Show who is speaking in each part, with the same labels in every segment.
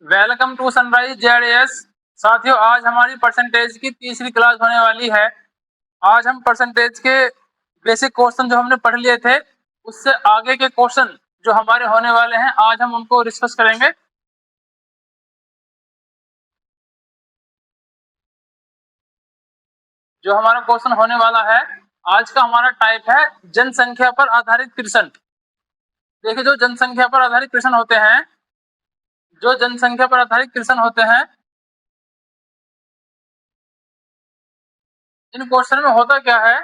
Speaker 1: Welcome to sunrise JRS. साथियों, आज हमारी परसेंटेज की तीसरी क्लास होने वाली है। आज हम परसेंटेज के बेसिक क्वेश्चन जो हमने पढ़ लिए थे उससे आगे के क्वेश्चन जो हमारे होने वाले हैं, आज हम उनको डिस्कस करेंगे। जो हमारा क्वेश्चन होने वाला है आज का, हमारा टाइप है जनसंख्या पर आधारित प्रश्न। देखिए, जो जनसंख्या पर आधारित प्रश्न होते हैं, जो जनसंख्या पर आधारित प्रश्न होते हैं, इन क्वेश्चन में होता क्या है,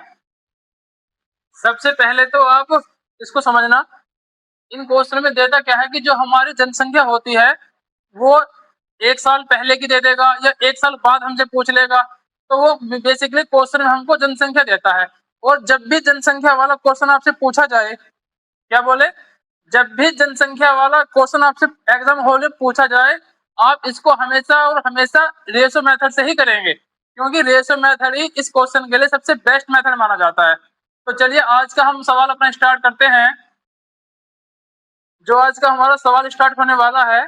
Speaker 1: सबसे पहले तो आप इसको समझना। इन क्वेश्चन में देता क्या है कि जो हमारी जनसंख्या होती है वो एक साल पहले की दे देगा या एक साल बाद हमसे पूछ लेगा। तो वो बेसिकली क्वेश्चन में हमको जनसंख्या देता है। और जब भी जनसंख्या वाला क्वेश्चन आपसे पूछा जाए, क्या बोले, जब भी जनसंख्या वाला क्वेश्चन आपसे एग्जाम हॉल में पूछा जाए, आप इसको हमेशा और हमेशा रेशो मेथड से ही करेंगे, क्योंकि रेशो मेथड ही इस क्वेश्चन के लिए सबसे बेस्ट मेथड माना जाता है। तो चलिए आज का हम सवाल अपना स्टार्ट करते हैं। जो आज का हमारा सवाल स्टार्ट होने वाला है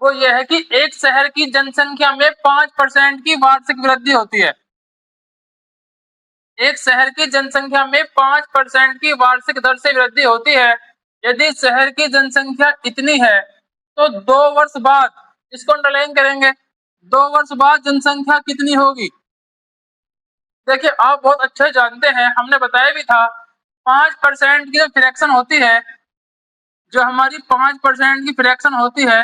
Speaker 1: वो ये है कि एक शहर की जनसंख्या में 5% की वार्षिक वृद्धि होती है। एक शहर की जनसंख्या में 5% की वार्षिक दर से वृद्धि होती है। यदि शहर की जनसंख्या इतनी है तो 2 वर्ष बाद, इसको अंडरलाइन करेंगे, 2 वर्ष बाद जनसंख्या कितनी होगी। देखिए, आप बहुत अच्छे जानते हैं, हमने बताया भी था, 5% की जो फ्रैक्शन होती है, जो हमारी 5% की फ्रैक्शन होती है,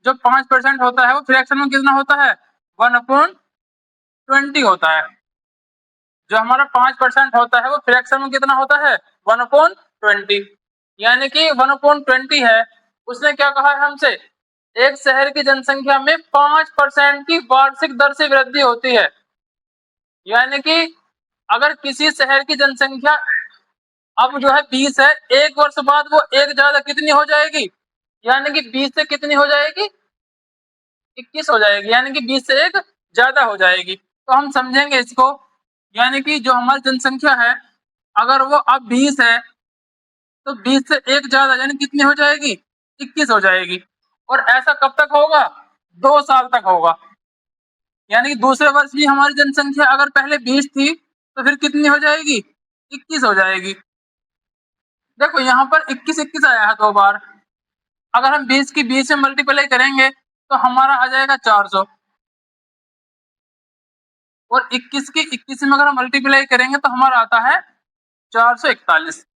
Speaker 1: जो 5% होता है वो फ्रैक्शन में कितना होता है, 1/20 होता है। जो हमारा 5% होता है वो फ्रैक्शन में कितना होता है, 1/20। यानी कि 1/20 है। उसने क्या कहा है हमसे, एक शहर की जनसंख्या में 5% की वार्षिक दर से वृद्धि होती है। यानी कि अगर किसी शहर की जनसंख्या अब जो है 20 है, 1 वर्ष बाद वो एक ज्यादा कितनी हो जाएगी, यानी कि 20 से कितनी हो जाएगी, 21 हो जाएगी, यानी कि 20 से एक ज्यादा हो जाएगी। तो हम समझेंगे इसको, यानी कि जो हमारी जनसंख्या है अगर वो अब 20 है तो 20 से एक ज्यादा यानी कितनी हो जाएगी, 21 हो जाएगी। और ऐसा कब तक होगा, 2 साल तक होगा। यानी कि दूसरे वर्ष भी हमारी जनसंख्या अगर पहले 20 थी तो फिर कितनी हो जाएगी, 21 हो जाएगी। देखो यहाँ पर 21 आया है 2 बार। अगर हम 20 की 20 से मल्टीप्लाई करेंगे तो हमारा आ जाएगा 400, और 21 की 21 में अगर हम मल्टीप्लाई करेंगे तो हमारा आता है 441।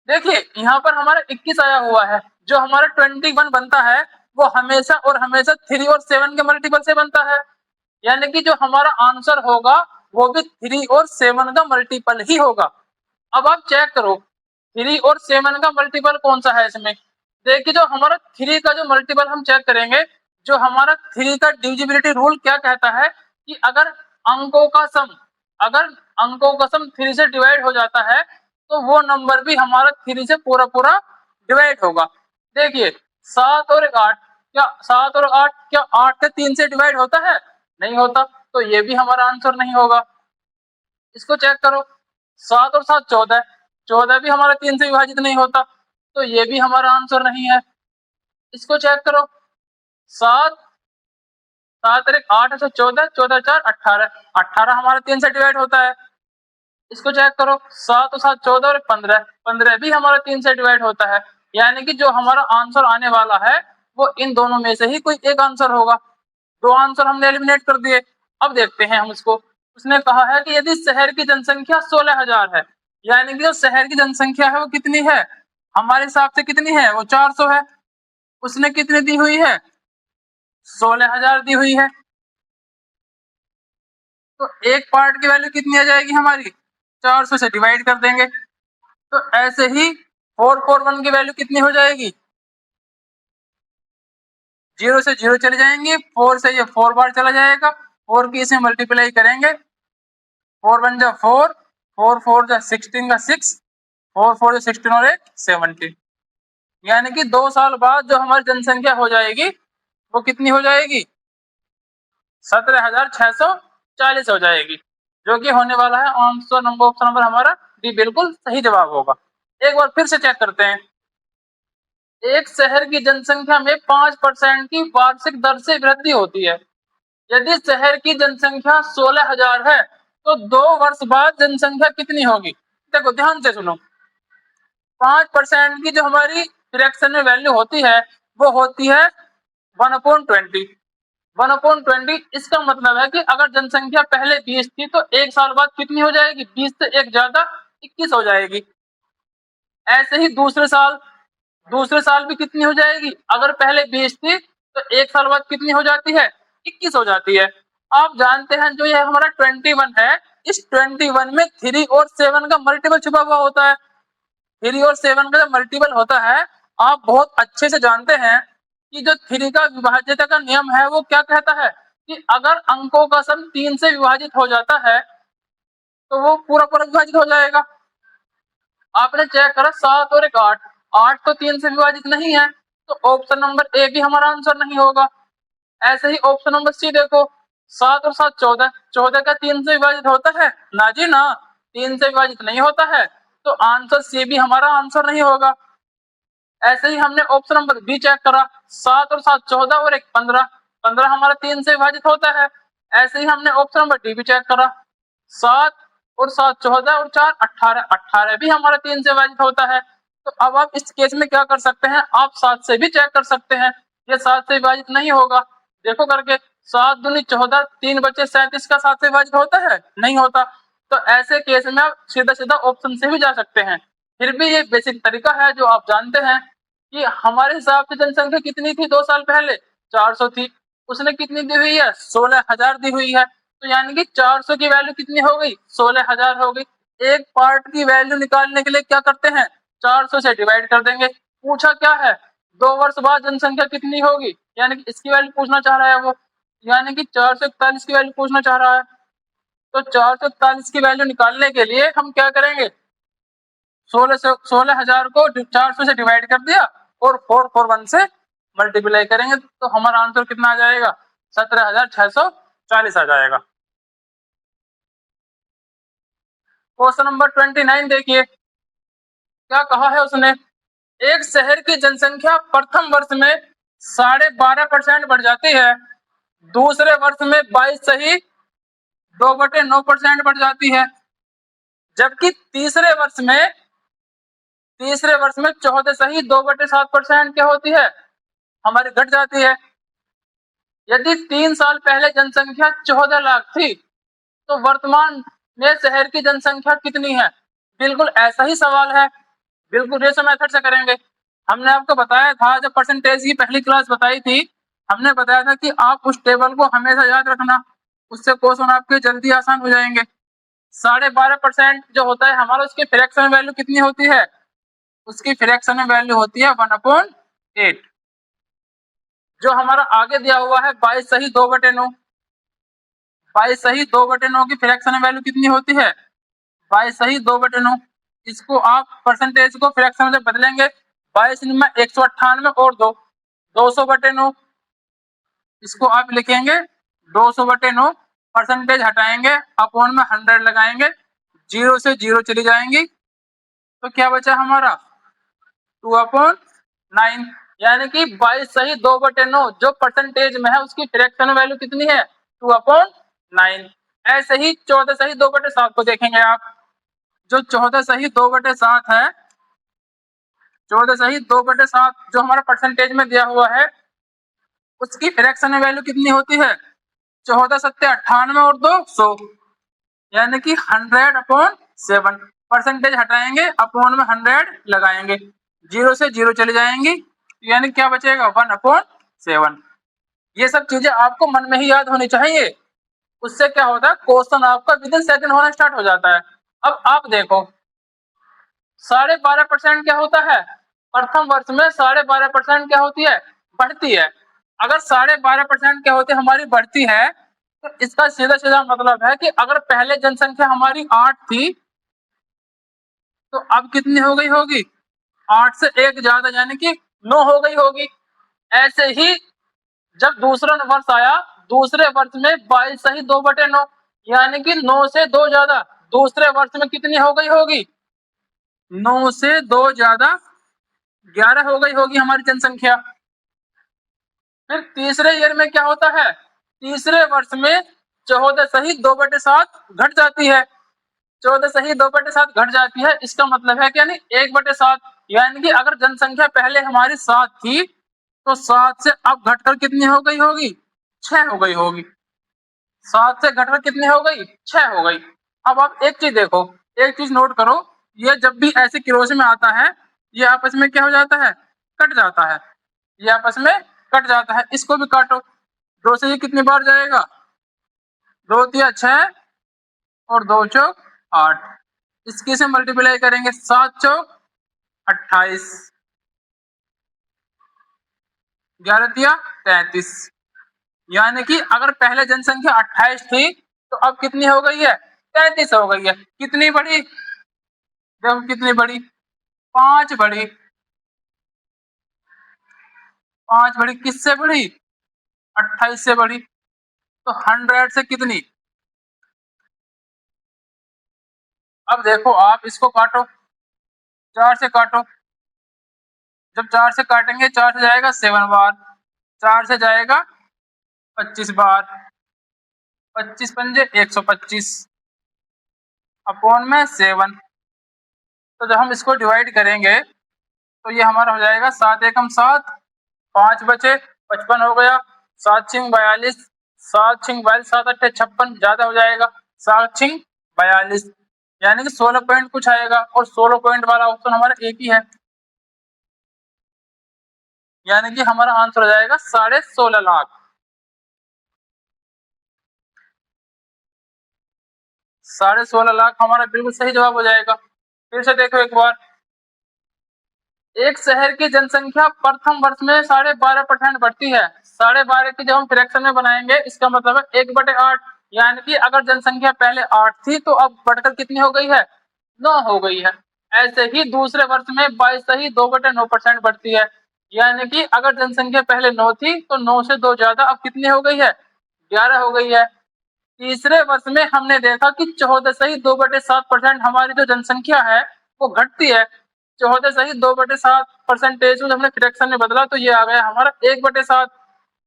Speaker 1: देखिए यहाँ पर हमारा 21 आया हुआ है, जो हमारा 21 बनता है वो हमेशा और हमेशा 3 और 7 के मल्टीपल से बनता है। यानी कि जो हमारा आंसर होगा वो भी 3 और 7 का मल्टीपल ही होगा। अब आप चेक करो 3 और 7 का मल्टीपल कौन सा है इसमें। देखिए, जो हमारा 3 का जो मल्टीपल हम चेक करेंगे, जो हमारा 3 का डिविजिबिलिटी रूल क्या कहता है कि अगर अंकों का सम, अगर अंकों का सम 3 से डिवाइड हो जाता है तो वो नंबर भी हमारा 3 से पूरा पूरा डिवाइड होगा। देखिए 7 और 8, क्या 7 और 8 क्या 8 से 3 से डिवाइड होता है, नहीं होता, तो ये भी हमारा आंसर नहीं होगा। इसको चेक करो, 7 और 7 14, 14 भी हमारा 3 से विभाजित नहीं होता, तो ये भी हमारा आंसर नहीं है। इसको चेक करो, 7 7 और 8 से 14, 14 4 18, 18 हमारा 3 से डिवाइड होता है। इसको चेक करो, 7 और 7 14 और 15, 15 भी हमारा 3 से डिवाइड होता है। यानी कि जो हमारा आंसर आने वाला है वो इन दोनों में से ही कोई एक आंसर होगा। 2 आंसर हमने एलिमिनेट कर दिए। अब देखते हैं हम इसको। उसने कहा है कि यदि शहर की जनसंख्या 16,000 है, यानी कि जो शहर की जनसंख्या है वो कितनी है, हमारे हिसाब से कितनी है, वो 400 है। उसने कितनी दी हुई है, 16,000 दी हुई है। तो एक पार्ट की वैल्यू कितनी आ जाएगी हमारी, 400 से डिवाइड कर देंगे। तो ऐसे ही 441 की वैल्यू कितनी हो जाएगी, 0 से 0 चले जाएंगे, 4 से ये 4 बार चला जाएगा, 4 की इसमें मल्टीप्लाई करेंगे, 4 1 जा 4, 4 4 जा 16 का 6, 4 4 जा 16 और 1 17। यानी कि 2 साल बाद जो हमारी जनसंख्या हो जाएगी वो कितनी हो जाएगी, 17,640 हो जाएगी, जो कि होने वाला है आंसर नंबर, ऑप्शन नंबर हमारा डी बिल्कुल सही जवाब होगा। एक बार फिर से चेक करते हैं। एक शहर की जनसंख्या में 5% की वार्षिक दर से वृद्धि होती है। यदि शहर की जनसंख्या 16,000 है तो 2 वर्ष बाद जनसंख्या कितनी होगी? देखो ध्यान से सुनो। 5% की जो हमारी फ्रैक्शन में वैल्यू होती है वो होती है 1/20। 1/20 इसका मतलब है कि अगर जनसंख्या पहले 20 थी तो 1 साल बाद कितनी हो जाएगी? 20 से 1 ज्यादा 21 हो जाएगी। ऐसे ही दूसरे साल भी कितनी हो जाएगी? अगर पहले 20 थी तो 1 साल बाद कितनी हो जाती है? 21 हो जाती है। आप जानते हैं जो ये हमारा 21 है, इस 21 में 3 और 7 का मल्टीपल छुपा हुआ होता है। 3 और 7 का जो मल्टीपल होता है, आप बहुत अच्छे से जानते हैं कि जो 3 का विभाज्यता का नियम है वो क्या कहता है कि अगर अंकों का सम 3 से विभाजित हो जाता है तो वो पूरा पूरा विभाजित हो जाएगा। आपने चेक करा 7 और 1 8, 8 तो 3 से विभाजित नहीं है, तो ऑप्शन नंबर ए भी हमारा आंसर नहीं होगा। ऐसे ही ऑप्शन नंबर सी देखो, 7 और 7 14, 14 का 3 से विभाजित होता है? ना जी ना, 3 से विभाजित नहीं होता है, तो आंसर सी भी हमारा आंसर नहीं होगा। ऐसे ही हमने ऑप्शन नंबर बी चेक करा, 7 और 7 14 और 1 15, 15 हमारा 3 से विभाजित होता है। ऐसे ही हमने ऑप्शन नंबर डी भी चेक करा, 7 और 7 14 और 4 18, 18 भी हमारा 3 से विभाजित होता है। तो अब आप इस केस में क्या कर सकते हैं, आप 7 से भी चेक कर सकते हैं, ये 7 से विभाजित नहीं होगा। देखो करके, 7 दूनी 14, 3 बचे 37 का 7 से विभाजित होता है? नहीं होता। तो ऐसे केस में आप सीधा सीधा ऑप्शन से भी जा सकते हैं। फिर भी ये बेसिक तरीका है जो आप जानते हैं कि हमारे हिसाब से जनसंख्या कितनी थी 2 साल पहले? 400 थी। उसने कितनी दी हुई है? 16,000 दी हुई है। तो यानी कि 400 की वैल्यू कितनी हो गई? 16,000 हो गई। एक पार्ट की वैल्यू निकालने के लिए क्या करते हैं? 400 से डिवाइड कर देंगे। पूछा क्या है? 2 वर्ष बाद जनसंख्या कितनी होगी, यानी कि इसकी वैल्यू पूछना चाह रहा है वो, यानी कि 441 की वैल्यू पूछना चाह रहा है। तो 441 की वैल्यू निकालने के लिए हम क्या करेंगे? 16,000 को 400 से डिवाइड कर दिया और 441 से मल्टीप्लाई करेंगे तो हमारा आंसर कितना आ जाएगा? 17,640 आ जाएगा। क्वेश्चन नंबर 29 देखिए, क्या कहा है उसने? एक शहर की जनसंख्या प्रथम वर्ष में 12.5% बढ़ जाती है, दूसरे वर्ष में 22 सही 2/9% बढ़ जाती है, जबकि तीसरे वर्ष में 14 सही 2/7% क्या होती है? हमारी घट जाती है। यदि 3 साल पहले जनसंख्या 14 लाख थी तो वर्तमान में शहर की जनसंख्या कितनी है? बिल्कुल ऐसा ही सवाल है, बिल्कुल रेशो मेथड से करेंगे। हमने आपको बताया था, जब परसेंटेज की पहली क्लास बताई थी, हमने बताया था कि आप उस टेबल को हमेशा याद रखना, उससे क्वेश्चन आपके जल्दी आसान हो जाएंगे। 12.5% जो होता है हमारा, उसकी फ्रैक्शन वैल्यू कितनी होती है? उसकी फ्रैक्शन वैल्यू होती है 1/8। जो हमारा आगे दिया हुआ है 22 सही 2/9, 22 सही 2/9 की फ्रैक्शन वैल्यू कितनी होती है? 22 सही 2/9। इसको आप परसेंटेज को फ्रैक्शन में बदलेंगे, 22 में 198 और 200/9। इसको आप लिखेंगे 200/9, परसेंटेज हटाएंगे, अपॉन में 100 लगाएंगे, 0 से 0 चली जाएंगी, तो क्या बचा हमारा? 2/9, यानी कि 22 सही 2/9 जो परसेंटेज में है उसकी फ्रैक्शन वैल्यू कितनी है? 2/9। ऐसे ही 14 सही 2/7 को देखेंगे आप, जो 14 सही 2/7 है, 14 सही 2/7 जो हमारा परसेंटेज में दिया हुआ है, उसकी फ्रैक्शन वैल्यू कितनी होती है? 14 सत्ते 98 और 2 100, यानी कि 100/7। परसेंटेज हटाएंगे, अपॉन में 100 लगाएंगे, 0 से 0 चले जाएंगी, यानी क्या बचेगा? 1/7। ये सब चीजें आपको मन में ही याद होनी चाहिए, उससे क्या होता है, क्वेश्चन आपका विद इन सेकंड होना स्टार्ट हो जाता है। अब आप देखो, 12.5% क्या होता है? प्रथम वर्ष में 12.5% क्या होती है? बढ़ती है। अगर 12.5% क्या होती है? हमारी बढ़ती है। तो इसका सीधा सीधा मतलब है कि अगर पहले जनसंख्या हमारी 8 थी तो अब कितनी हो गई होगी? 8 से 1 ज्यादा, यानी कि 9 हो गई होगी। ऐसे ही जब दूसरा वर्ष आया, दूसरे वर्ष में 22 सही 2/9, यानी कि 9 से 2 ज्यादा, दूसरे वर्ष में कितनी हो गई होगी? 9 से 2 ज्यादा 11 हो गई होगी हमारी जनसंख्या। फिर तीसरे ईयर में क्या होता है, तीसरे वर्ष में 14 सही 2/7 घट जाती है। 14 सही 2/7 घट जाती है, इसका मतलब है कि यानी 1/7, यानी कि अगर जनसंख्या पहले हमारी 7 थी तो 7 से अब घटकर कितनी हो गई होगी, 6 हो गई होगी। 7 से घटकर कितनी हो गई, 6 हो गई। अब आप एक चीज देखो, एक चीज नोट करो, ये जब भी ऐसे क्रोश में आता है, ये आपस में क्या हो जाता है, कट जाता है। ये आपस में कट जाता है, इसको भी काटो। 2 से ये कितनी बार जाएगा, 2 तिया 6 और 2 चौक 8। इसकी से मल्टीप्लाई करेंगे, 7 चौक 28, 11 तिया 33। यानी कि अगर पहले जनसंख्या 28 थी तो अब कितनी हो गई है, 33 हो गई है। कितनी बड़ी, देखो कितनी बड़ी, 5 बड़ी। 5 बड़ी, किससे बड़ी, 28 से बड़ी। तो 100 से कितनी, अब देखो आप इसको काटो, 4 से काटो। जब 4 से काटेंगे, 4 से जाएगा 7 बार, 4 से जाएगा 25 बार, 25 पंजे 125 अपॉन में 7। तो जब हम इसको डिवाइड करेंगे तो ये हमारा हो जाएगा 7 एकम 7, 5 बचे 55 हो गया, 7 छिंग 42, 7 छिंग 42, 7 अट्ठे 56, ज्यादा हो जाएगा, 7 छिंग 42, यानी कि 16 पॉइंट कुछ आएगा, और 16 पॉइंट वाला ऑप्शन हमारा एक ही है, यानी कि हमारा आंसर हो जाएगा 16.5 लाख। 16.5 लाख हमारा बिल्कुल सही जवाब हो जाएगा। फिर से देखो एक बार, एक शहर की जनसंख्या प्रथम वर्ष में 12.5% बढ़ती है। 12.5 की जब हम फ्रैक्शन में बनाएंगे, इसका मतलब है 1/8, यानी कि अगर जनसंख्या पहले 8 थी तो अब बढ़कर कितनी हो गई है, 9 हो गई है। ऐसे ही दूसरे वर्ष में 22 सही 2/9% बढ़ती है, यानी कि अगर जनसंख्या पहले 9 थी तो 9 से 2 ज्यादा अब कितनी हो गई है, 11 हो गई है। तीसरे वर्ष में हमने देखा कि 14 सही 2/7% हमारी जो जनसंख्या है वो घटती है। 14 सही 2/7% हमने फ्रैक्शन में बदला तो ये आ गया हमारा 1/7,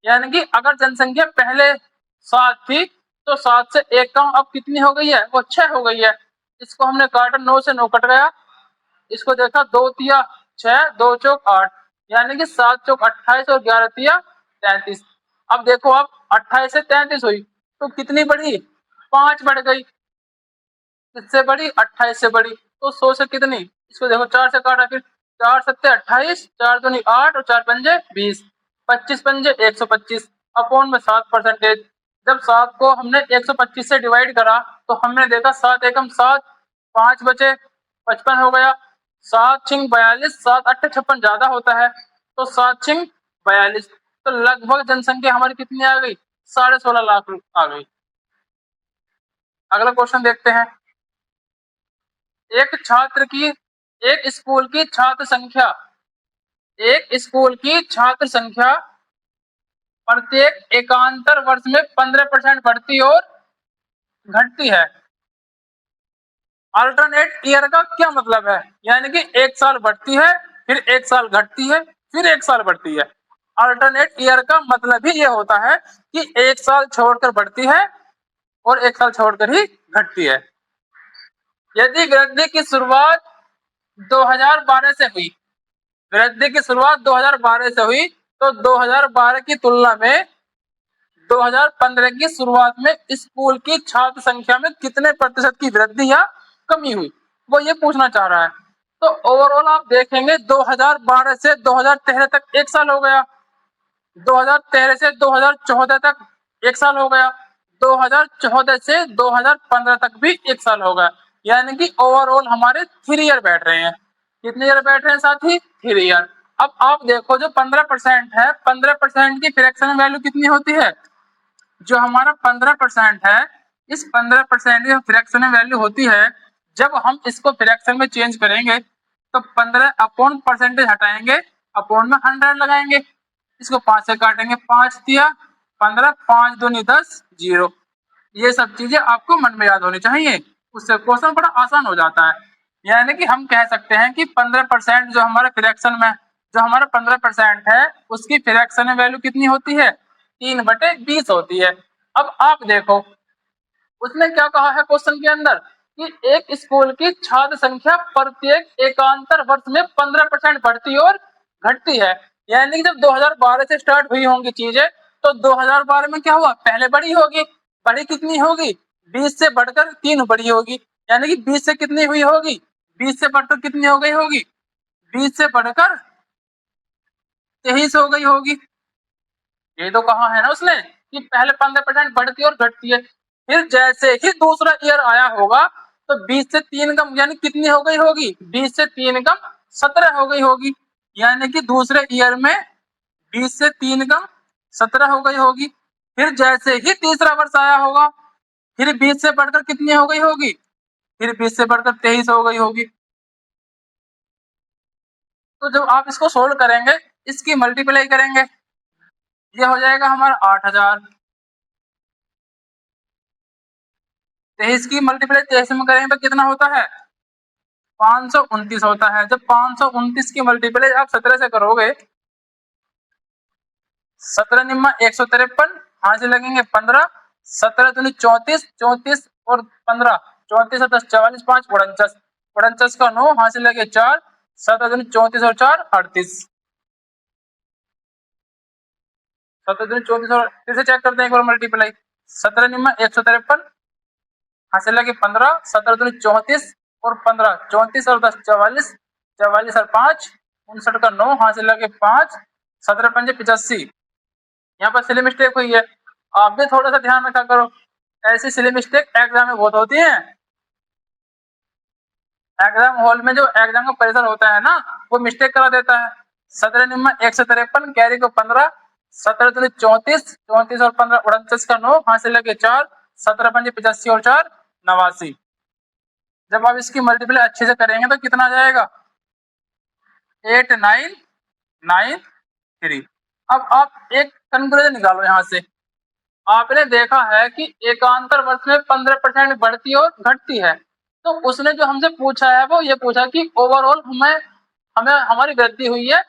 Speaker 1: यानी कि अगर जनसंख्या पहले 7 थी तो 7 से 1 कम अब कितनी हो गई है, वो 6 हो गई है। इसको हमने काटा, 9 से 9 कट गया, इसको देखा 2 तिया 6, 2 चौक 8, यानी कि 7 चौक 28 और 11 तिया 33। अब देखो आप, 28 से 33 हुई तो कितनी बढ़ी, 5 बढ़ गई। किससे बड़ी, 28 से बड़ी। तो 100 से कितनी, इसको देखो 4 से काटा, फिर 4 सत्ते 28, 4 दूनी 8 और 4 पंजे 20, 25 पंजे 125 अपॉन में 7%। जब 7 को हमने 125 से डिवाइड करा तो हमने देखा 7 एकम 7, 5 बचे 55 हो गया, 7 छिंग 42, 7 अट्ठे 56 ज्यादा होता है, तो 7 छिंग 42, तो लगभग जनसंख्या हमारी कितनी आ गई, 16.5 लाख आ गई। अगला क्वेश्चन देखते हैं। एक छात्र की, एक स्कूल की छात्र संख्या, एक स्कूल की छात्र संख्या प्रत्येक एकांतर वर्ष में 15% बढ़ती और घटती है। अल्टरनेट ईयर का क्या मतलब है, यानी कि एक साल बढ़ती है, फिर एक साल घटती है, फिर एक साल बढ़ती है। अल्टरनेट ईयर का मतलब ही ये होता है कि एक साल छोड़कर बढ़ती है और एक साल छोड़कर ही घटती है। यदि वृद्धि की शुरुआत 2012 से हुई, वृद्धि की शुरुआत 2012 से हुई तो 2012 की तुलना में 2015 की शुरुआत में स्कूल की छात्र संख्या में कितने प्रतिशत की वृद्धि या कमी हुई, वो ये पूछना चाह रहा है। तो ओवरऑल आप देखेंगे 2012 से 2013 तक एक साल हो गया, 2013 से 2014 तक एक साल हो गया, 2014 से 2015 तक भी एक साल हो गया, यानी कि ओवरऑल हमारे 3 ईयर बैठ रहे हैं। कितने ईयर बैठ रहे हैं साथी, 3 ईयर। अब आप देखो जो 15% है, 15% की फ्रैक्शन वैल्यू कितनी होती है, जो हमारा 15% है, इस 15% की फ्रैक्शन वैल्यू होती है, जब हम इसको फ्रैक्शन में चेंज करेंगे तो 15 अपॉन परसेंटेज हटाएंगे, अपॉन में 100 लगाएंगे, इसको 5 से काटेंगे, 5 दिया 15, 5 दूनी 10, 0। ये सब चीजें आपको मन में याद होनी चाहिए, उससे क्वेश्चन बड़ा आसान हो जाता है। यानी कि हम कह सकते हैं कि 15% जो हमारा फ्रैक्शन में जो हमारा 15% है उसकी फ्रैक्शन वैल्यू कितनी होती है, 3/20 होती है। अब आप देखो उसने क्या कहा है क्वेश्चन के अंदर कि एक स्कूल की छात्र संख्या प्रत्येक एकांतर वर्ष में 15% बढ़ती और घटती है। यानी कि जब 2012 से स्टार्ट हुई होंगी चीजें तो 2012 में क्या हुआ, पहले बड़ी होगी, बड़ी कितनी होगी, 20 से बढ़कर 3 बड़ी होगी। यानी कि 20 से कितनी हुई होगी, 20 से बढ़कर कितनी हो गई होगी, 20 से बढ़कर 23 हो गई होगी। ये तो कहा है ना उसने कि पहले 15% बढ़ती और घटती है। फिर जैसे ही दूसरा ईयर आया होगा तो 20 से 3 कम यानी कितनी हो गई होगी, 20 से 3 कम 17 हो गई होगी। यानी कि दूसरे ईयर में 20 से 3 कम 17 हो गई होगी। फिर जैसे ही तीसरा वर्ष आया होगा फिर 20 से बढ़कर कितनी हो गई होगी, फिर 20 से बढ़कर 23 हो गई होगी। तो जब आप इसको सोल्व करेंगे इसकी मल्टीप्लाई करेंगे, ये हो जाएगा हमारा 8000। 23 की मल्टीप्लाई 23 में करेंगे तो कितना होता है, 529 होता है। जब 529 की मल्टीप्लाई आप 17 से करोगे, 17 निम्मा 153, हाथ से लगेंगे 15, 17 दूनी 34, 34 और 15, 34 और 10 44, 5 49, 49 का 9, हाथ से लगे 4, 17 दूनी 34 और 4 38, 17 दूनी 34 और फिर से चेक करते हैं एक बार मल्टीप्लाई, 17 निम्मा 153, हाथ से लगे 15, 17 दूनी 34 और 15, 34 और 10 44, 44 और 5 59 का 9, हाथ से लगे 5, 17 पंजे 85। यहाँ पर सिली मिस्टेक हुई है, आप भी थोड़ा सा ध्यान रखा करो, ऐसी सिली मिस्टेक एग्जाम में बहुत होती है। एग्जाम हॉल में जो एग्जाम का प्रेशर होता है ना वो मिस्टेक करा देता है। 17 निम्मा 153, कैरी को 15, 17 दूनी 34, 34 और 15 49 का 9, हाथ से लगे 4, 17 पंजे 85 और 4 89। जब आप इसकी मल्टीप्लाई अच्छे से करेंगे तो कितना आ जाएगा, 8993। अब आप एक कंक्लूजन निकालो यहाँ से, आपने देखा है कि एकांतर वर्ष में 15% बढ़ती और घटती है। तो उसने जो हमसे पूछा है वो ये पूछा कि ओवरऑल हमें हमें हमारी वृद्धि हुई है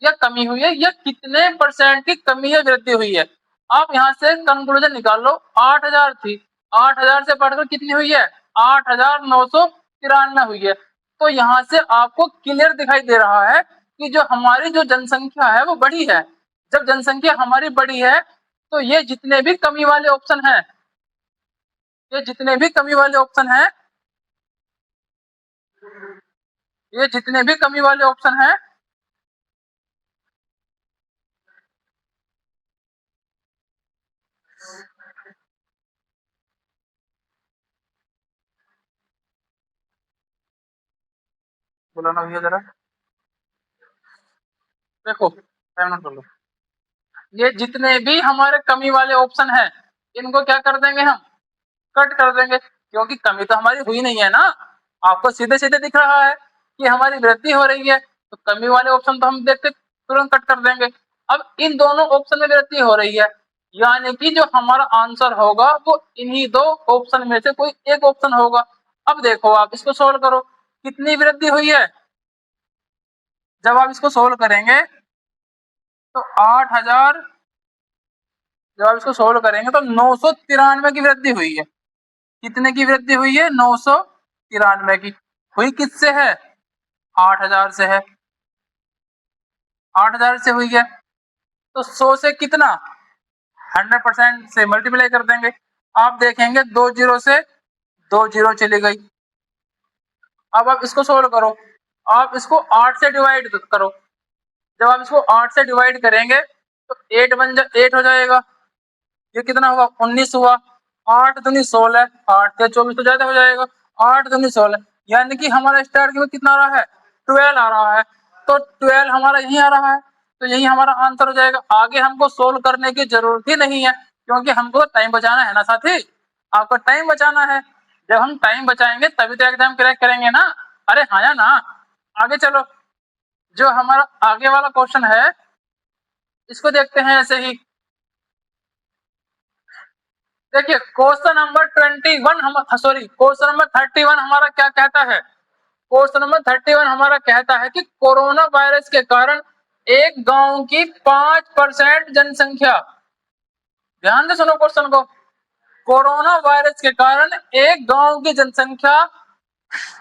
Speaker 1: या कमी हुई है, या कितने परसेंट की कमी या वृद्धि हुई है। आप यहाँ से कंक्लूजन निकाल लो, 8000 थी, 8000 से बढ़कर कितनी हुई है, 8993 हुई है। तो यहाँ से आपको क्लियर दिखाई दे रहा है कि जो हमारी जो जनसंख्या है वो बढ़ी है। जब जनसंख्या हमारी बढ़ी है तो ये जितने भी कमी वाले ऑप्शन हैं, ये जितने भी कमी वाले ऑप्शन हैं, ये जितने भी कमी वाले ऑप्शन हैं, बोलो ना भैया जरा, देखो टाइम नोट कर लो, ये जितने भी हमारे कमी वाले ऑप्शन हैं इनको क्या कर देंगे हम, कट कर देंगे, क्योंकि कमी तो हमारी हुई नहीं है ना। आपको सीधे सीधे दिख रहा है कि हमारी वृद्धि हो रही है, तो कमी वाले ऑप्शन तो हम देखते तुरंत कट कर देंगे। अब इन दोनों ऑप्शन में वृद्धि हो रही है, यानी कि जो हमारा आंसर होगा वो इन्हीं दो ऑप्शन में से कोई एक ऑप्शन होगा। अब देखो आप इसको सोल्व करो, कितनी वृद्धि हुई है, जब आप इसको सोल्व करेंगे तो 8000, जब आप इसको सोल्व करेंगे तो 993 की वृद्धि हुई है। कितने की वृद्धि हुई है, 993 की। हुई किससे है, 8000 से है, 8000 से हुई है। तो 100 से कितना, 100% से मल्टीप्लाई कर देंगे। आप देखेंगे 2 जीरो से 2 जीरो चली गई। अब आप इसको सोल्व करो, आप इसको 8 से डिवाइड करो। जब आप इसको 8 से डिवाइड करेंगे तो 8 हो जाएगा। ये कितना हुआ, 19 हुआ। 8 दूनी 16, 8 या 24 तो ज्यादा हो जाएगा, 8 दूनी 16, यानी कि हमारा स्टार्ट में कितना आ रहा है, 12 आ रहा है। तो 12 हमारा यही आ रहा है, तो यही हमारा आंसर हो जाएगा। आगे हमको सोल्व करने की जरूरत ही नहीं है, क्योंकि हमको टाइम बचाना है ना साथी, आपको टाइम बचाना है। जब हम टाइम बचाएंगे तभी तो एग्जाम क्रैक करेंगे ना। अरे हाँ या ना, आगे चलो, जो हमारा आगे वाला क्वेश्चन है इसको देखते हैं ऐसे ही। देखिए क्वेश्चन नंबर 21 हम सॉरी क्वेश्चन नंबर 31 हमारा क्या कहता है, क्वेश्चन नंबर 31 हमारा कहता है कि कोरोना वायरस के कारण एक गांव की 5% जनसंख्या, ध्यान से सुनो क्वेश्चन को, कोरोना वायरस के कारण एक गांव की जनसंख्या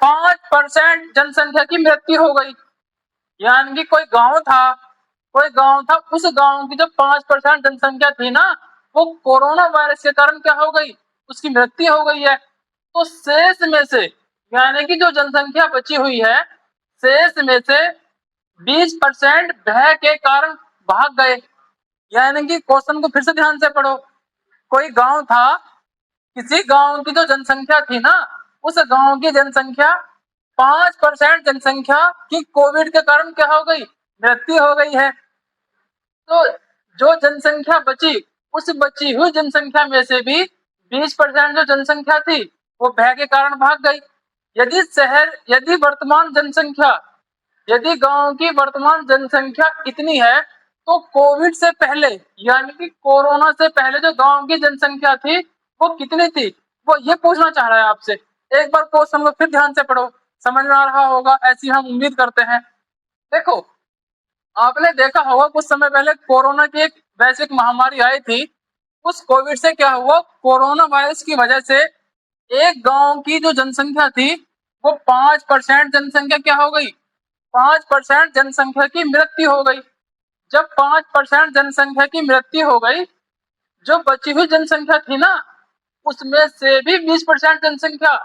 Speaker 1: 5% जनसंख्या की मृत्यु हो गई। यानी कि कोई गांव था, उस गांव की जो 5% जनसंख्या थी ना, वो कोरोना वायरस के कारण क्या हो गई, उसकी मृत्यु हो गई है। तो शेष में से, यानी कि जो जनसंख्या बची हुई है, शेष में से 20% भय के कारण भाग गए। यानी कि क्वेश्चन को फिर से ध्यान से पढ़ो। कोई गांव था, किसी गांव की जो जनसंख्या थी ना, उस गांव की जनसंख्या 5% जनसंख्या की कोविड के कारण क्या हो गई, मृत्यु हो गई है। तो जो जनसंख्या बची, उस बची हुई जनसंख्या में से भी 20% जो जनसंख्या थी वो भय के कारण भाग गई। यदि गांव की वर्तमान जनसंख्या इतनी है, तो कोविड से पहले, यानी कि कोरोना से पहले जो गांव की जनसंख्या थी वो कितनी थी, वो ये पूछना चाह रहा है आपसे। एक बार क्वेश्चन को फिर ध्यान से पढ़ो, समझ में आ रहा होगा, ऐसी हम उम्मीद करते हैं। देखो, आपने देखा होगा कुछ समय पहले कोरोना की एक वैश्विक महामारी आई थी। उस कोविड से क्या हुआ, कोरोना वायरस की वजह से एक गांव की जो जनसंख्या थी वो 5% जनसंख्या क्या हो गई, 5% जनसंख्या की मृत्यु हो गई। जब 5% जनसंख्या की मृत्यु हो गई, जो बची हुई जनसंख्या थी ना, उसमें से भी 20% जनसंख्या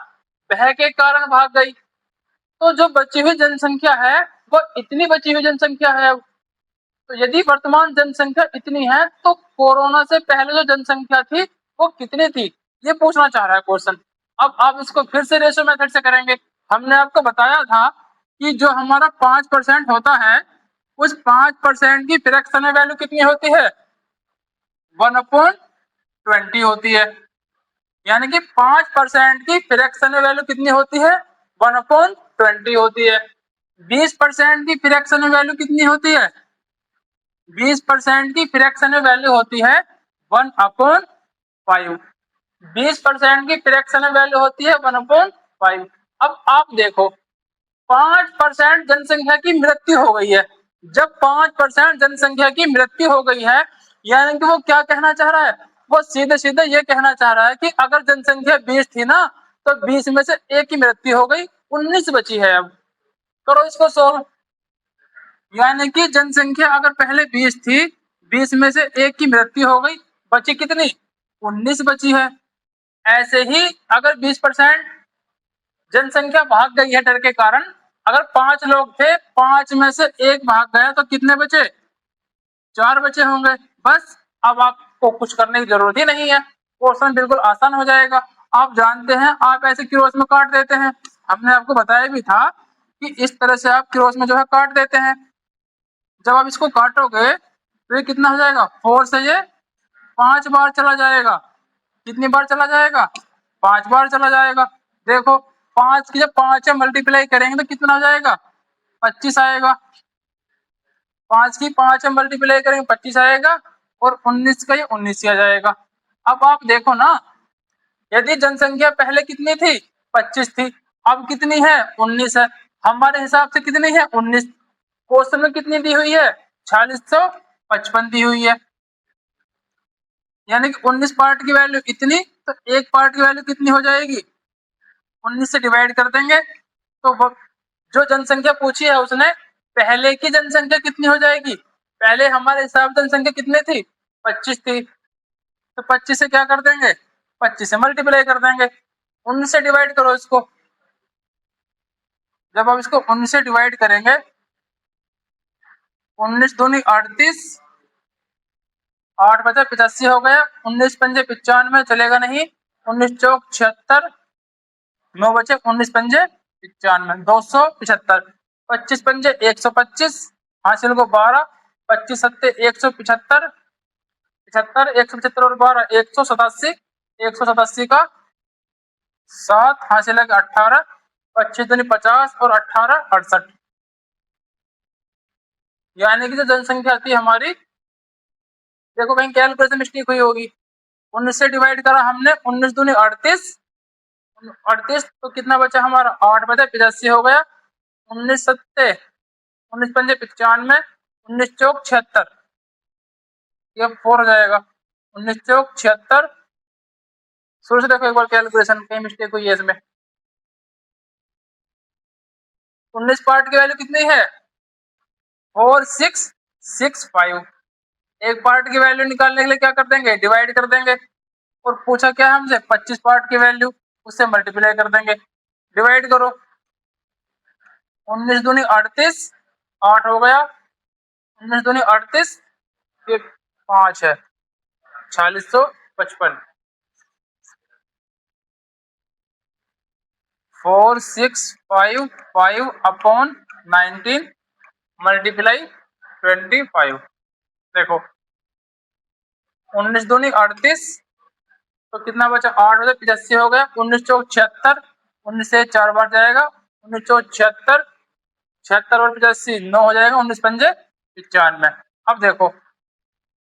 Speaker 1: भय के कारण भाग गई। तो जो बची हुई जनसंख्या है वो इतनी बची हुई जनसंख्या है। तो यदि वर्तमान जनसंख्या इतनी है, तो कोरोना से पहले जो जनसंख्या थी वो कितनी थी, ये पूछना चाह रहा है क्वेश्चन। अब आप इसको फिर से रेशो मेथड से करेंगे। हमने आपको बताया था कि जो हमारा 5% होता है, उस 5% की फ्रैक्शनल वैल्यू कितनी होती है, 1/20 होती है। यानी कि 5% की फ्रैक्शनल वैल्यू कितनी होती है, 1/20 होती है। 20% की फ्रैक्शनल वैल्यू कितनी होती है, 20% की फ्रैक्शनल वैल्यू होती है 1/5। 20% की फ्रैक्शनल वैल्यू होती है 1/5। अब आप देखो, 5% जनसंख्या की मृत्यु हो गई है। जब 5% जनसंख्या की मृत्यु हो गई है, यानी कि वो क्या कहना चाह रहा है, वो सीधे सीधे ये कहना चाह रहा है कि अगर जनसंख्या 20 थी ना, तो 20 में से एक की मृत्यु हो गई, 19 बची है। अब करो इसको सोल्व। यानी कि जनसंख्या अगर पहले 20 थी, 20 में से एक की मृत्यु हो गई, बची कितनी, 19 बची है। ऐसे ही अगर 20% जनसंख्या भाग गई है डर के कारण, अगर 5 लोग थे, 5 में से एक भाग गया, तो कितने बचे, 4 बचे होंगे। बस, अब आपको कुछ करने की जरूरत ही नहीं है, क्वेश्चन बिल्कुल आसान हो जाएगा। आप जानते हैं, आप ऐसे क्रॉस में काट देते हैं। हमने आपको बताया भी था कि इस तरह से आप क्रॉस में जो है काट देते हैं। जब आप इसको काटोगे तो ये कितना हो जाएगा, 4 से ये 5 बार चला जाएगा। कितनी बार चला जाएगा, 5 बार चला जाएगा। देखो, 5 की जब 5 से मल्टीप्लाई करेंगे तो कितना हो जाएगा, 25 आएगा। 5 की 5 से मल्टीप्लाई करेंगे 25 आएगा, और 19 का ये 19 ही आ जाएगा। अब आप देखो ना, यदि जनसंख्या पहले कितनी थी, 25 थी, अब कितनी है, 19 है। हमारे हिसाब से कितनी है, 19। क्वेश्चन में कितनी दी हुई है, 4655 दी हुई है। यानी कि 19 पार्ट की वैल्यू इतनी, तो एक पार्ट की वैल्यू कितनी हो जाएगी, 19 से डिवाइड कर देंगे, तो वो जो जनसंख्या पूछी है उसने, पहले की जनसंख्या कितनी हो जाएगी, पहले हमारे हिसाब से जनसंख्या कितनी थी, 25 थी, तो 25 से क्या कर देंगे, 25 से मल्टीप्लाई कर देंगे। 19 से डिवाइड करो इसको। जब आप इसको 19 से डिवाइड करेंगे, 19 दूनी 38, 8 बचे 85 हो गया, 19 पंजे 95 चलेगा नहीं, 19 चौक 76, 9 बचे 19 पंजे 95, 275। 25 पंजे 125, हासिल को 12, 25 सत्ते 175, 75 175 और 12 187, 187 का 7, हासिल है 18, 25 दूनी 50 और 18 68। यानी कि जो जनसंख्या थी हमारी, देखो कहीं कैलकुलेशन मिस्टेक हुई होगी। 19 से डिवाइड करा हमने, 19 दूनी 38, 38 तो कितना बचा हमारा, 8 बचा 85 हो गया। 19 सत्ते 19 पंजे 95, 19 चौक 76, ये 4 हो जाएगा। 19 चौक 76, शुरू से देखो एक बार कैलकुलेशन, कहीं मिस्टेक हुई है इसमें। 19 पार्ट की वैल्यू कितनी है? 4665। एक पार्ट की वैल्यू निकालने के लिए क्या कर देंगे? डिवाइड कर देंगे। और पूछा क्या है हमसे? 25 पार्ट की वैल्यू, उससे मल्टीप्लाई कर देंगे। डिवाइड करो, 19 दूनी 38, 8 हो गया। 19 दूनी 38, ये 5 है, 4655। 4655 अपॉन 19 मल्टीप्लाई 25। देखो 19 दूनी 38, तो कितना बचा? 8 हो गया, 85 हो गया। 19 चौक 76, 19 से 4 बार जाएगा। 19 चौक 76, 76 और 85 9 हो जाएगा। 19 पंजे 95। अब देखो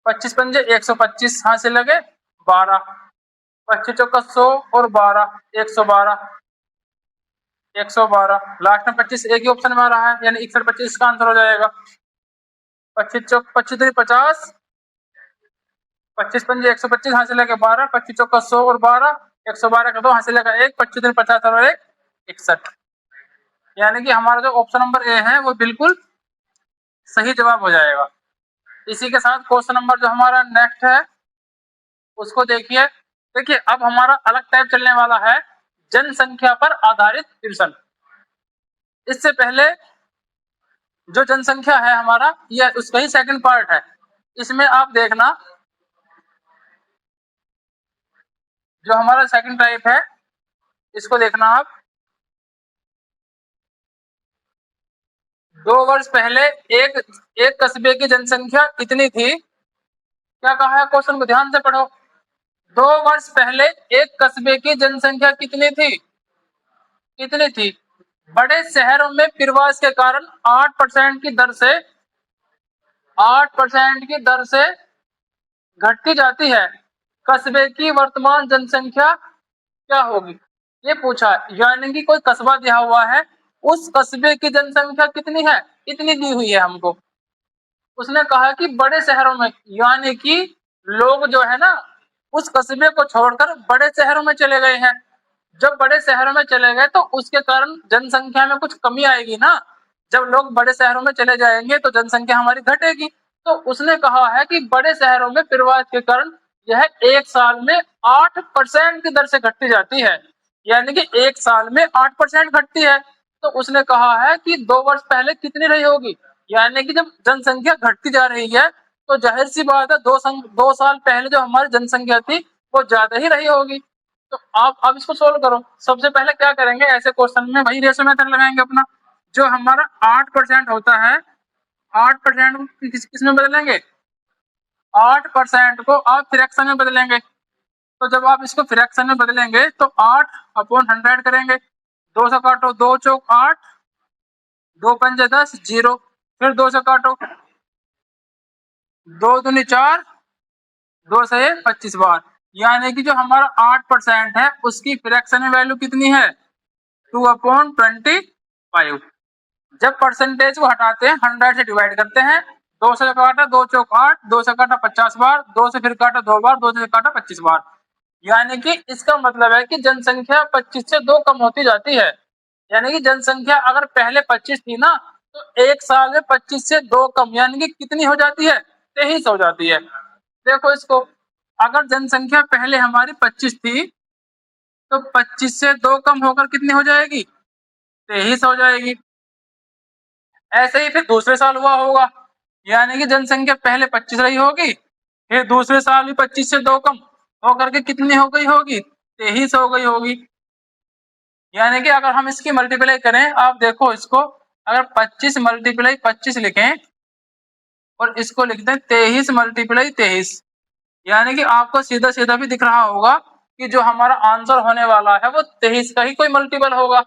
Speaker 1: 25 पंजे 125, हाथ से लगे 12, 25 चौका 100 और 12 112, 112 लास्ट में 25 एक ही ऑप्शन में आ रहा है, यानी 61 25 का आंसर हो जाएगा। 25 चौक 25 3 50, 25 पंजे 125, हाथ से लगे 12, 25 चौका 100 और 12 112 का 2, हाथ से लगा 1, 25 3 50 और 1 61। यानी कि हमारा जो ऑप्शन नंबर ए है वो बिल्कुल सही जवाब हो जाएगा। इसी के साथ क्वेश्चन नंबर जो हमारा नेक्स्ट है उसको देखिए। देखिए अब हमारा अलग टाइप चलने वाला है, जनसंख्या पर आधारित ट्यूशन। इससे पहले जो जनसंख्या है हमारा, यह उसका ही सेकंड पार्ट है। इसमें आप देखना, जो हमारा सेकंड टाइप है इसको देखना आप। 2 वर्ष पहले एक कस्बे की जनसंख्या कितनी थी? क्या कहा है क्वेश्चन को ध्यान से पढ़ो। 2 वर्ष पहले एक कस्बे की जनसंख्या कितनी थी? कितनी थी? बड़े शहरों में प्रवास के कारण 8% की दर से 8% की दर से घटती जाती है। कस्बे की वर्तमान जनसंख्या क्या होगी? ये पूछा, यानी कि कोई कस्बा दिया हुआ है, उस कस्बे की जनसंख्या कितनी है? इतनी दी हुई है हमको। उसने कहा कि बड़े शहरों में, यानी कि लोग जो है ना उस कस्बे को छोड़कर बड़े शहरों में चले गए हैं। जब बड़े शहरों में चले गए तो उसके कारण जनसंख्या में कुछ कमी आएगी ना। जब लोग बड़े शहरों में चले जाएंगे तो जनसंख्या हमारी घटेगी। तो उसने कहा है कि बड़े शहरों में प्रवास के कारण यह एक साल में 8% की दर से घटती जाती है, यानी कि एक साल में 8% घटती है। तो उसने कहा है कि 2 वर्ष पहले कितनी रही होगी, यानी कि जब जनसंख्या घटती जा रही है तो जाहिर सी बात है 2 साल पहले जो हमारी जनसंख्या थी वो ज्यादा ही रही होगी। तो आप अब इसको सोल्व करो। सबसे पहले क्या करेंगे, ऐसे क्वेश्चन में वही रेशो मेथड लगाएंगे अपना। जो हमारा 8% होता है, 8% को किस में बदलेंगे? 8% को आप फ्रैक्शन में बदलेंगे। तो जब आप इसको फ्रैक्शन में बदलेंगे तो 8/100 करेंगे। 2 से काटो, 2 चौक 8, 2 पंजे 10, 0। फिर 2 से काटो, 2 दूनी 4, 2 से 25 बार। यानी कि जो हमारा 8% है उसकी फ्रैक्शन में वैल्यू कितनी है? 2/25। जब परसेंटेज को हटाते हैं 100 से डिवाइड करते हैं। 2 से काटा 2 चौक 8, 2 से काटा 50 बार, 2 से फिर काटा 2 बार, 2 से काटा 25 बार। यानी कि इसका मतलब है कि जनसंख्या 25 से 2 कम होती जाती है। यानी कि जनसंख्या अगर पहले 25 थी ना, तो एक साल में 25 से 2 कम, यानी कि कितनी हो जाती है? 23 हो जाती है। देखो इसको, अगर जनसंख्या पहले हमारी 25 थी तो 25 से 2 कम होकर कितनी हो जाएगी? 23 हो जाएगी। ऐसे ही फिर दूसरे साल हुआ होगा, यानी कि जनसंख्या पहले 25 रही होगी, फिर दूसरे साल भी 25 से 2 कम होकर के कितनी हो गई होगी? 23 हो गई होगी। यानी कि अगर हम इसकी मल्टीप्लाई करें, आप देखो इसको, अगर 25 मल्टीप्लाई 25 लिखें और इसको लिख दें 23 मल्टीप्लाई 23, यानी कि आपको सीधा सीधा भी दिख रहा होगा कि जो हमारा आंसर होने वाला है वो 23 का ही कोई मल्टीपल होगा।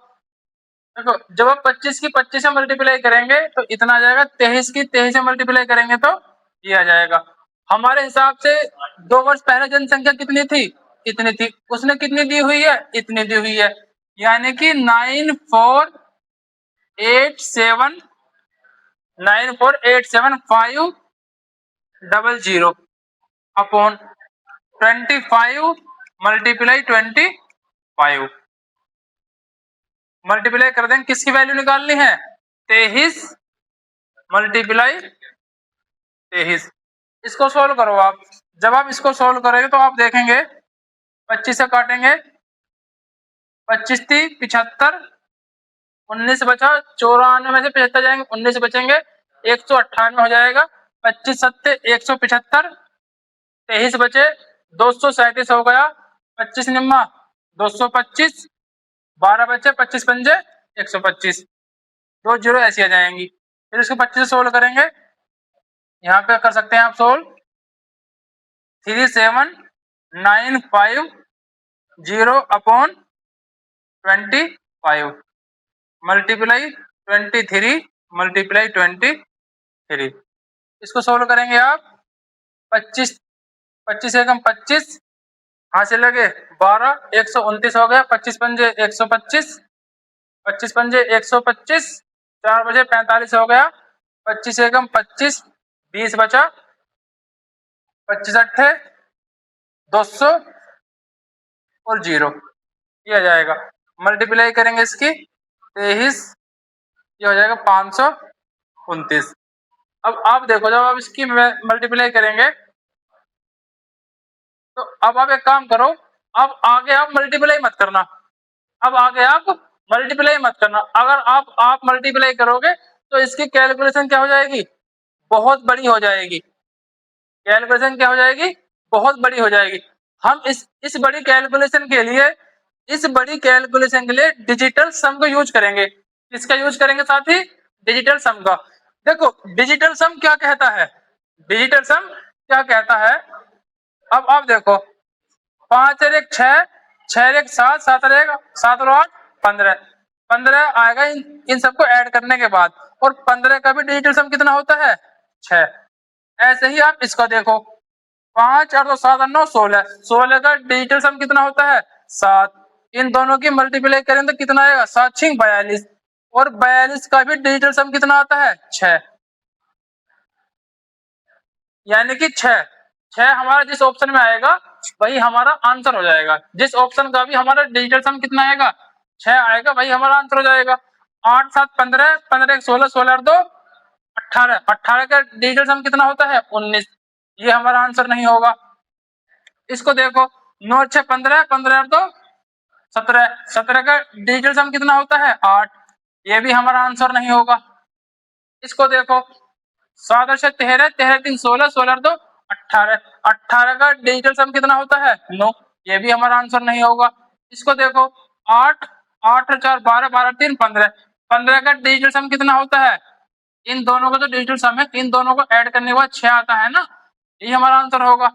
Speaker 1: देखो जब आप 25 की 25 से मल्टीप्लाई करेंगे तो इतना आ जाएगा, 23 की 23 से मल्टीप्लाई करेंगे तो ये आ जाएगा। हमारे हिसाब से 2 वर्ष पहले जनसंख्या कितनी थी? इतनी थी। उसने कितनी दी हुई है? इतनी दी हुई है। यानी कि 9487 9487500 अपॉन 25 मल्टीप्लाई 25 मल्टीप्लाई कर देंगे, किसकी वैल्यू निकालनी है 23 मल्टीप्लाई 23। इसको सोल्व करो आप। जब आप इसको सोल्व करोगे तो आप देखेंगे 25 से काटेंगे, 25 थी 75, 19 बचा, 94 में से 75 जाएंगे, 19 बचेंगे, 198 हो जाएगा, 25 सत्ते 175, 23 बचे 237 हो गया, 25 निम्मा 225, 12 बचे, 25 पंजे 125, 2 जीरो ऐसी आ जाएंगी। फिर इसको 25 से सोल्व करेंगे, यहाँ पे कर सकते हैं आप सोल्व 3795 अपॉन 25 मल्टीप्लाई 23 मल्टीप्लाई 23। इसको सोल्व करेंगे आप 25 एकम 25 हासिल लगे 12 129 हो गया, 25 पंजे 125, 25 पंजे 125, 4 बजे 45 हो गया, 25 एकम 25, 20 बचा, 25 अट्ठे 200 और 0 ये आ जाएगा। मल्टीप्लाई करेंगे इसकी 23, ये हो जाएगा 529। अब आप देखो जब आप इसकी मल्टीप्लाई करेंगे तो अब आप एक काम करो, अब आगे आप मल्टीप्लाई मत करना, अब आगे आप मल्टीप्लाई मत करना। अगर आप मल्टीप्लाई करोगे तो इसकी कैलकुलेशन क्या हो जाएगी, बहुत बड़ी हो जाएगी। कैलकुलेशन क्या हो जाएगी, बहुत बड़ी हो जाएगी। हम इस बड़ी कैलकुलेशन के लिए डिजिटल सम को यूज करेंगे। किसका यूज करेंगे साथी, डिजिटल सम का। देखो डिजिटल सम क्या कहता है, डिजिटल सम क्या कहता है, अब आप देखो 5 और 1 6, 6 और 1 7, 7 और 1 7 और 8 15, 15 आएगा इन सबको ऐड करने के बाद, और 15 का भी डिजिटल सम कितना होता है 6। ऐसे ही आप इसका देखो 5 और 2 7 और 9 16, 16 का डिजिटल सम कितना होता है 7। इन दोनों की मल्टीप्लाई करें तो कितना आएगा 7 6 42, और 42 का भी डिजिटल सम कितना आता है 6, यानी कि 6 हमारा जिस ऑप्शन में आएगा वही हमारा आंसर हो जाएगा। जिस ऑप्शन का भी हमारा डिजिटल सम कितना आएगा 6 आएगा वही हमारा आंसर हो जाएगा। 8 7 15, 15 1 16, 16 और 2 18, 18 का डिजिटल सम कितना होता है 19, ये हमारा आंसर नहीं होगा। इसको देखो 9 6 15, 15 और 2 17, 17 का डिजिटल सम कितना होता है 8, ये भी हमारा आंसर नहीं होगा। इसको देखो 7 और 6 13, 13 3 16, 16 और 2 18, 18 का डिजिटल सम कितना होता है 9, ये भी हमारा आंसर नहीं होगा। इसको देखो 8 8 और 4 12, 12 3 15, 15 का डिजिटल सम कितना होता है, इन दोनों का जो डिजिटल सम है इन दोनों को ऐड करने के बाद 6 आता है ना, ये हमारा आंसर होगा।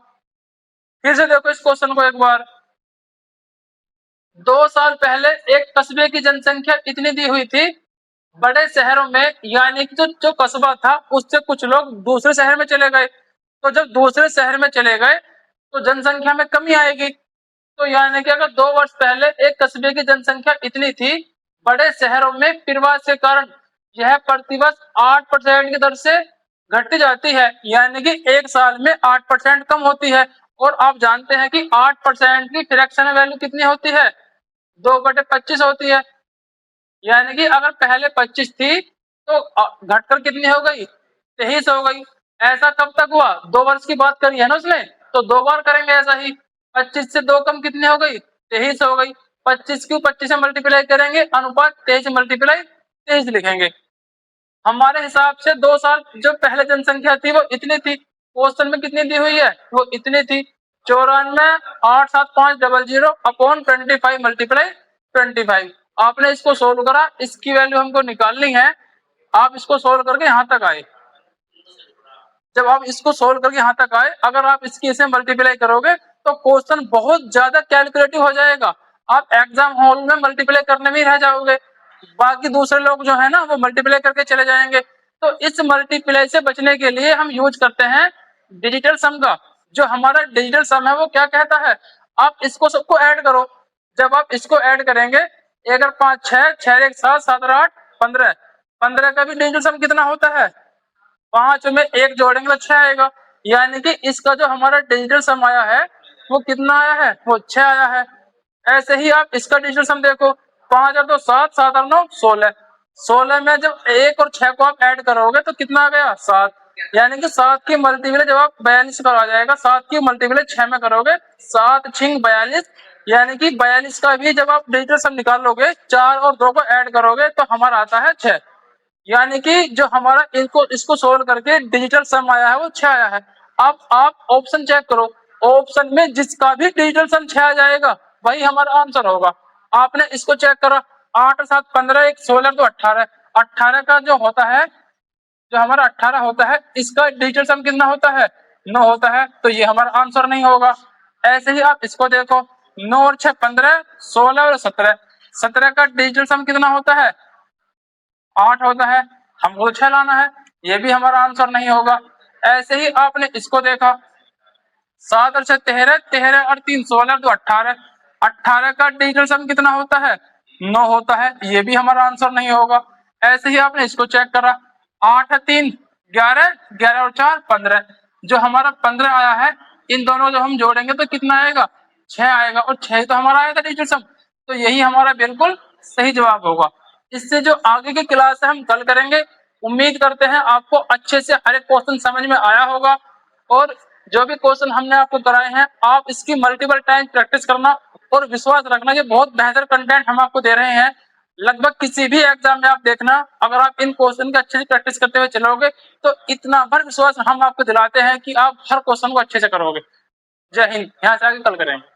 Speaker 1: फिर से देखो इस क्वेश्चन को एक बार, 2 साल पहले एक कस्बे की जनसंख्या इतनी दी हुई थी, बड़े शहरों में यानी कि जो कस्बा था उससे कुछ लोग दूसरे शहर में चले गए, तो जब दूसरे शहर में चले गए तो जनसंख्या में कमी आएगी। तो यानी कि अगर 2 वर्ष पहले एक कस्बे की जनसंख्या इतनी थी, बड़े शहरों में प्रवास के कारण यह प्रतिवर्ष 8% की दर से घटती जाती है, यानी कि एक साल में 8% कम होती है। और आप जानते हैं कि 8% की फ्रैक्शनल वैल्यू कितनी होती है 2/25 होती है, यानी कि अगर पहले 25 थी तो घटकर कितनी हो गई 23 हो गई। ऐसा कब तक हुआ, 2 वर्ष की बात करी है ना उसने, तो 2 बार करेंगे ऐसा ही। 25 से 2 कम कितनी हो गई 23 हो गई, 25 क्यों 25 से मल्टीप्लाई करेंगे, अनुपात 23 मल्टीप्लाई 23 लिखेंगे। हमारे हिसाब से 2 साल जो पहले जनसंख्या थी वो इतनी थी, क्वेश्चन में कितनी दी हुई है वो इतनी थी 94,87500 अपॉन 25 मल्टीप्लाई 25। आपने इसको सोल्व करा, इसकी वैल्यू हमको निकालनी है। आप इसको सोल्व करके यहाँ तक आए, जब आप इसको सोल्व करके यहाँ तक आए, अगर आप इसकी इसे मल्टीप्लाई करोगे तो क्वेश्चन बहुत ज्यादा कैलकुलेटिव हो जाएगा। आप एग्जाम हॉल में मल्टीप्लाई करने में ही रह जाओगे, बाकी दूसरे लोग जो है ना वो मल्टीप्लाई करके चले जाएंगे। तो इस मल्टीप्लाई से बचने के लिए हम यूज करते हैं डिजिटल सम का। जो हमारा डिजिटल सम है वो क्या कहता है, आप इसको सबको ऐड करो। जब आप इसको ऐड करेंगे, अगर 5 6 6 1 7 7 और 8 15, 15 का भी डिजिटल सम कितना होता है 5 में 1 जोड़ेंगे तो 6 आएगा, यानी कि इसका जो हमारा डिजिटल सम आया है वो कितना आया है, वो 6 आया है। ऐसे ही आप इसका डिजिटल सम देखो, 5 और 2 7, 7 और 9 16, 16 में जब 1 और 6 को आप ऐड करोगे तो कितना आ गया 7, यानी कि 7 की मल्टीप्लाई जब आप 42 पर आ जाएगा, 7 की मल्टीप्लाई 6 में करोगे 7 छिंग 42, यानी कि 42 का भी जब आप डिजिटल सम निकालोगे 4 और 2 को ऐड करोगे तो हमारा आता है 6, यानी कि जो हमारा इनको इसको सोल्व करके डिजिटल सम आया है वो 6 आया है। अब आप ऑप्शन चेक करो, ऑप्शन में जिसका भी डिजिटल सम 6 आ जाएगा वही हमारा आंसर होगा। आपने इसको चेक करा, 8 और 7 15, 1 16 तो 18, 18 का जो होता है, जो हमारा 18 होता है, इसका डिजिटल सम कितना होता है 9 होता है, तो ये हमारा आंसर नहीं होगा। ऐसे ही आप इसको देखो, 9 और 6 15, 16 और 17, 17 का डिजिटल सम कितना होता है 8 होता है, हमको तो 6 लाना है, ये भी हमारा आंसर नहीं होगा। ऐसे ही आपने इसको देखा, 7 और 6 13, 13 और 3 16, तो 18, 18 का डिजिटल सम कितना होता है 9 होता है, ये भी हमारा आंसर नहीं होगा। ऐसे ही आपने इसको चेक करा, 8 3 11, 11 और 4 15, जो हमारा 15 आया है, इन दोनों जो हम जोड़ेंगे तो कितना आएगा 6 आएगा, और 6 तो हमारा आया था डिजिटल सम, तो यही हमारा बिल्कुल सही जवाब होगा। इससे जो आगे की क्लास है हम कल करेंगे। उम्मीद करते हैं आपको अच्छे से हर एक क्वेश्चन समझ में आया होगा, और जो भी क्वेश्चन हमने आपको कराए हैं आप इसकी मल्टीपल टाइम प्रैक्टिस करना, और विश्वास रखना कि बहुत बेहतर कंटेंट हम आपको दे रहे हैं। लगभग किसी भी एग्जाम में आप देखना, अगर आप इन क्वेश्चन की अच्छे से प्रैक्टिस करते हुए चलोगे तो इतना भर विश्वास हम आपको दिलाते हैं कि आप हर क्वेश्चन को अच्छे से करोगे। जय हिंद। यहाँ से आगे कल करेंगे।